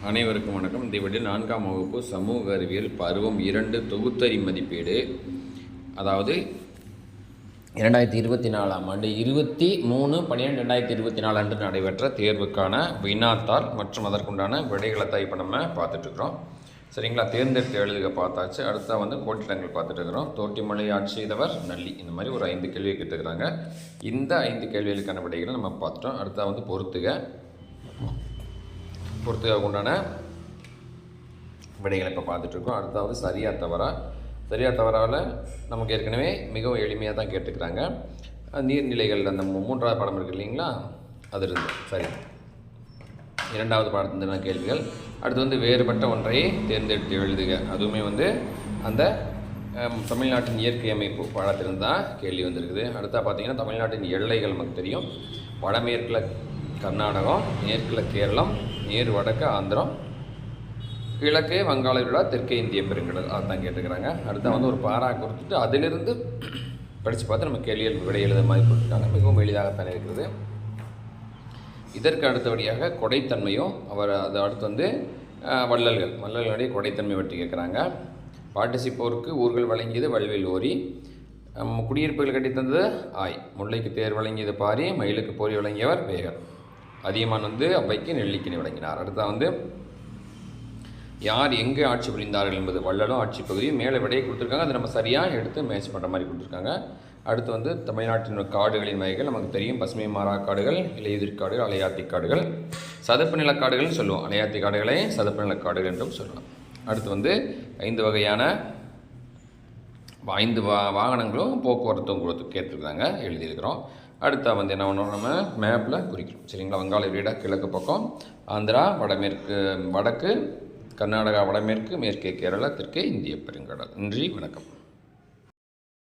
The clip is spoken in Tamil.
அனைவருக்கும் வணக்கம். இந்த வீடியோ 4ஆம் வகுப்பு சமூக அறிவியல் பருவம் 2 தொகுத்தறி மதிப்பீடு, அதாவது 2024ஆம் ஆண்டு 23/12/2024 அன்று நடைபெற்ற தேர்வுக்கான வினாத்தாள் மற்றும் அதற்குண்டான விடைகளை தான் இப்போ நம்ம பார்த்துட்ருக்குறோம். சரிங்களா? தேர்ந்தெடுத்து எழுதுக பார்த்தாச்சு. அடுத்தா கோட்டிடங்கள் பார்த்துட்டு இருக்கிறோம். தோட்டிமலை ஆட்சி செய்தவர் நல்லி. இந்த மாதிரி ஒரு 5 கேள்வி கேட்டுக்கிறாங்க. இந்த 5 கேள்விகளுக்கான விடைகளை நம்ம பார்த்துட்டோம். அடுத்தா பொறுத்துக்காக உண்டான விடைகளை இப்போ பார்த்துட்ருக்கோம். அடுத்தாவது சரியாக தவறால் நமக்கு ஏற்கனவே மிகவும் எளிமையாக தான் கேட்டுக்கிறாங்க. நீர்நிலைகள் அந்த 3ஆவது பாடம் இருக்குது இல்லைங்களா, அது இருந்து சரி. 2வது பாடத்தின கேள்விகள். அடுத்து வேறுபட்ட ஒன்றை தேர்ந்தெடுத்து எழுதுக. அதுவுமே அந்த தமிழ்நாட்டின் இயற்கை அமைப்பு பாடத்திலிருந்து தான் கேள்வி வந்திருக்குது. அடுத்தா பார்த்திங்கன்னா தமிழ்நாட்டின் எல்லைகள் நமக்கு தெரியும். வடமேற்கில் கர்நாடகம், மேற்கில் கேரளம், நேர் வடக்கு ஆந்திரம், கிழக்கே வங்காள விழா, தெற்கே இந்திய பெருங்கடல், அதுதான் கேட்டுக்கிறாங்க. அடுத்த ஒரு பாரா கொடுத்துட்டு அதிலிருந்து படித்து பார்த்து நம்ம கேள்விகள் விடை எழுத மாதிரி கொடுத்துருக்காங்க. மிகவும் எளிதாகத்தான் இருக்கிறது. இதற்கு அடுத்தபடியாக கொடைத்தன்மையும் அது அடுத்து வள்ளல்களுடைய கொடைத்தன்மை பற்றி கேட்குறாங்க. பாட்டிசிப்போருக்கு ஊர்கள் வழங்கியது வல்வில் ஓரி, குடியிருப்புகள் கட்டித்தந்தது ஆய், முல்லைக்கு தேர் வழங்கியது பாரி, மயிலுக்கு போரி வழங்கியவர் வேகர், அதியமான் அவ்வைக்கு நெல்லிக்கினி வழங்கினார். அடுத்தா யார் எங்கே ஆட்சி புரிந்தார்கள் என்பது வள்ளலும் ஆட்சி பகுதி. மேலே விடையை கொடுத்துருக்காங்க. அதை நம்ம சரியாக எடுத்து மேட்ச் பண்ணுற மாதிரி கொடுத்துருக்காங்க. அடுத்து தமிழ்நாட்டின் காடுகளின் வகைகள் நமக்கு தெரியும். பசுமை மாறா காடுகள், இலையுதிர் காடுகள், அலையாத்தி காடுகள், சதுப்பு நிலக்காடுகள்னு சொல்லுவோம். அலையாத்தி காடுகளை சதுப்பு நிலக்காடுகள் என்றும் சொல்லலாம். அடுத்து 5 வகையான 5 வாகனங்களும் போக்குவரத்தும் கொடுத்து கேட்டுருக்காங்க, எழுதியிருக்கிறோம். அடுத்தா என்ன பண்ணோம், நம்ம மேப்பில் குறிக்கிறோம். சரிங்களா? வங்காள விரிகுடா கிழக்கு பக்கம், ஆந்திரா வடக்கு, கர்நாடகா வடமேற்கு, மேற்கே கேரளா, தெற்கே இந்திய பெருங்கடல். நன்றி, வணக்கம்.